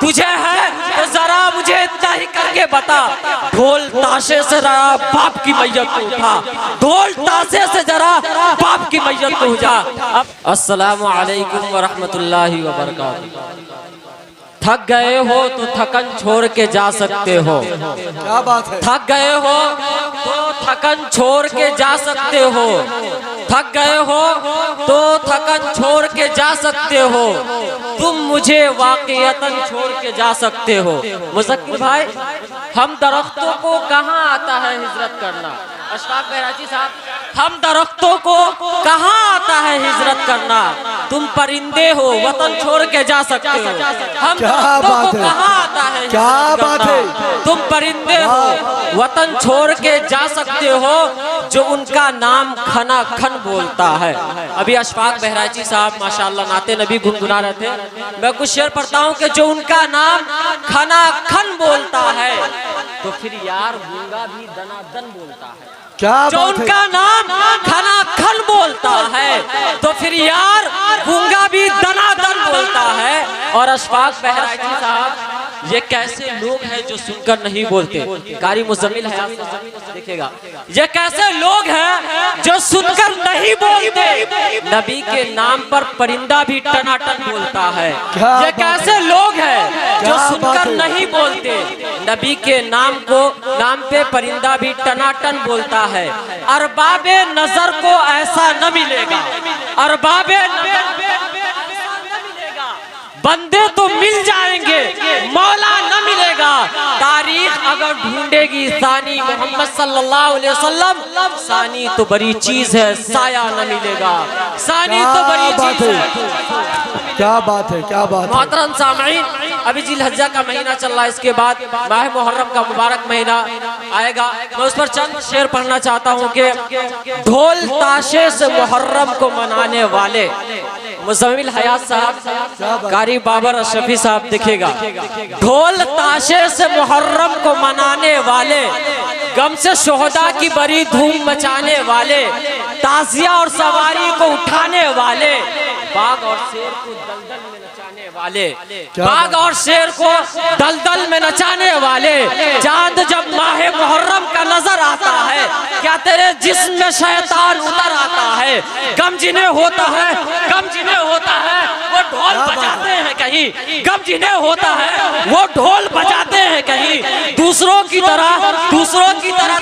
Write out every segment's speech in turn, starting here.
तुझे है तो जरा मुझे इतना ही करके बता, ढोल ताशे से जरा बाप की मैयत को उठा, ढोल ताशे से जरा बाप की मैयत को उठा। अब अस्सलामु अलैकुम व रहमतुल्लाहि व बरकातुहू। थक गए हो तो थकन छोड़ के जा सकते हो। क्या बात है। थक गए हो तो थकन छोड़ के जा सकते हो। थक गए हो तो थकन छोड़ के जा सकते हो। तुम मुझे वाकईतन छोड़ के जा सकते हो। मुज़क्किर भाई, हम दरख्तों को कहाँ आता है हिजरत करना? अशफाक बहराची साहब, हम दरख्तों को कहाँ आता है हिजरत करना? तुम परिंदे हो, वतन छोड़ के जा सकते हो। हम दरख्तों को कहाँ आता है हिजरत करना? तुम परिंदे हो, वतन छोड़ के जा सकते हो। जो उनका नाम खना खन बोलता है। अभी अशफाक बहराची साहब माशाअल्लाह नाते नबी गुनगुना रहे थे, मैं कुछ शेर पढ़ता हूँ कि जो उनका नाम खना खन बोलता है तो फिर यार गूंगा भी दनादन बोलता है। क्या जो उनका नाम खना खन बोलता है तो फिर यार गूंगा भी दनादन बोलता है। और अशफाक बहराची साहब, ये कैसे लोग हैं जो सुनकर नहीं बोलते? कारी मुज़म्मिल है, देखिएगा, ये कैसे लोग हैं जो सुनकर नहीं बोलते? नबी के नाम पर परिंदा भी टनाटन बोलता है। ये कैसे लोग हैं जो सुनकर नहीं बोलते? नबी के नाम पे परिंदा भी टनाटन बोलता है। अरबाबे नजर को ऐसा न मिलेगा, अरबाबे बंदे तो मिल जाएंगे, मौला न मिलेगा। तारीख अगर ढूंढेगी सानी मोहम्मद सल्लल्लाहु अलैहि वसल्लम, सानी तो बड़ी चीज है, साया न मिलेगा। सानी तो बड़ी चीज है। क्या बात है, क्या बात है। मोहतरम सामईन, अभी जिलहज्जा का महीना चल रहा है, इसके बाद माह मुहर्रम का मुबारक महीना आएगा। मैं उस पर चंद शेर पढ़ना चाहता हूँ कि ढोल ताशे से मुहर्रम को मनाने वाले मुज़म्मिल हयात साहब, कारी बाबर अशरफी साहब, दिखेगा, ढोल ताशे से मुहर्रम को मनाने वाले, गम से शोहदा की बड़ी धूम मचाने वाले, ताजिया और सवारी को उठाने वाले, बाग और शेर को दलदल में नचाने वाले, बाग और शेर को दलदल में नचाने वाले। चांद जब माहे मुहर्रम का नजर आता है, क्या तेरे जिस्म में शैतान उतर आता है? गम जिन्हें होता है, गम जिन्हें होता है वो ढोल बजाते हैं कहीं, गम जिन्हें होता है वो ढोल बजाते हैं कहीं, दूसरों की तरह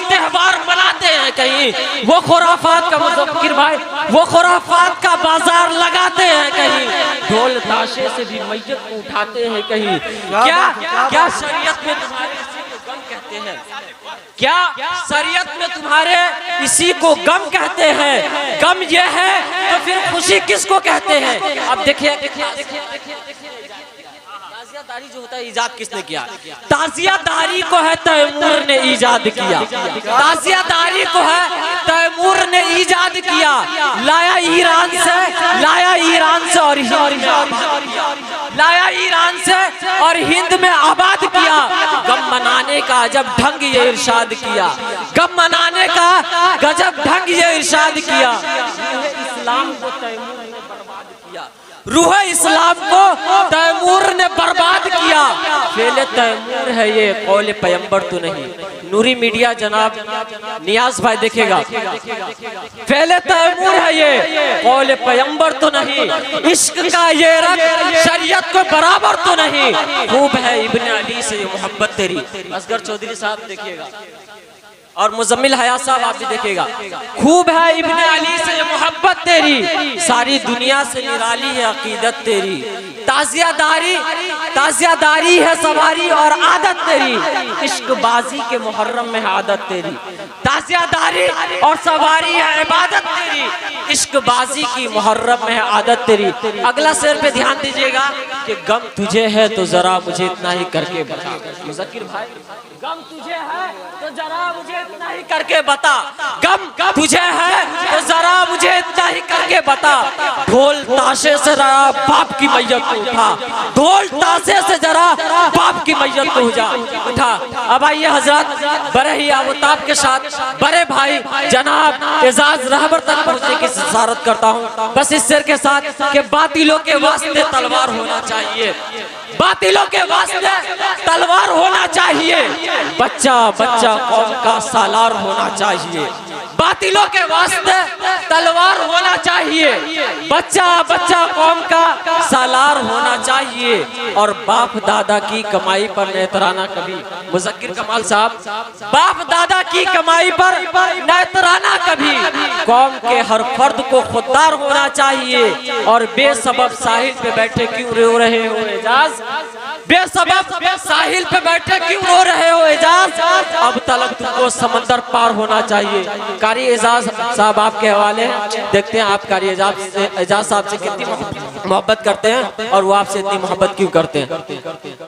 त्योहार मनाते हैं कहीं। वो खुराफात का मुज़क्किर भाई, वो खुराफात का बाजार लगाते हैं कहीं, ढोल ताशे से भी मैयत को उठाते हैं कहीं। क्या शरीयत में तुम्हारे इसी को गम कहते हैं? क्या शरीयत में तुम्हारे इसी को गम कहते हैं? गम ये है तो फिर खुशी किसको कहते हैं? अब देखिए, ताजियादारी जो होता है ईजाद किसने किया? ताजियादारी को है तैमूर ने ईजाद किया। ताजियादारी को है तैमूर ने ईजाद किया। लाया ईरान से और हिंद में आबाद किया। गम मनाने का जब ढंग ये इरशाद किया, गम मनाने का गजब ढंग ये इरशाद किया। इस्लाम को तैमूर ने बर्बाद किया, रूह इस्लाम को तैमूर ने बर्बाद किया। फेले तैमूर है ये, कौले पैगंबर तो नहीं। नूरी मीडिया जनाब नियाज भाई देखेगा, फेले तैमूर है ये, कौले पैगंबर तो नहीं। इश्क का ये रंग शरीयत को बराबर तो नहीं। खूब है इब्ने अली से ये मोहब्बत तेरी। असगर चौधरी साहब देखिएगा, और मुज़म्मिल हयात साहब आप भी देखिएगा, खूब है इब्ने अली से ये मोहब्बत तेरी, सारी दुनिया से निराली है अकीदत तेरी। ताजियादारी है सवारी और आदत तेरी, इश्क बाजी के मुहर्रम में आदत तेरी। ताजियादारी और सवारी है इबादत तेरी, इश्क बाजी की मुहर्रम में आदत तेरी। अगला शेर पे ध्यान दीजिएगा कि गम तुझे है तो जरा मुझे इतना ही करके बता। मुज़क्किर भाई, गम तुझे है तो जरा मुझे इतना ही करके बता। गम तुझे है तो जरा मुझे इतना ही करके बता। ढोल ताशे से जरा बाप की मैयत को उठा, ढोल ताशे से जरा बाप की मैयत को उठा। अब आइए हजरत बड़े ही आबताब के साथ बड़े भाई जनाब एजाज रहबर तक पहुंचने की सराहत करता हूँ, बस इस शेर के साथ कि बातिलों के वास्ते तलवार होना चाहिए। बातिलों के वास्ते तलवार होना चाहिए, बच्चा बच्चा कौम का सालार होना चाहिए। बातिलों के वास्ते तलवार होना चाहिए, बच्चा बच्चा कौम का सालार होना चाहिए। और बाप दादा की कमाई पर नैतराना कभी, मुज़क्किर कमाल साहब, बाप दादा की कमाई पर नैतराना कभी। कौम के हर फर्द को खुददार होना चाहिए। और बेसबब साहिल पे बैठे क्यों रो रहे हो एजाज, बेसबब साहिल पे बैठे क्यों रो रहे हो एजाज, अब तलक तुमको समंदर पार होना चाहिए। कारी एजाज साहब आपके हवाले हैं, देखते हैं आप कारी एजाज साहब से कितनी मोहब्बत करते हैं और वो आपसे इतनी मोहब्बत क्यों करते हैं।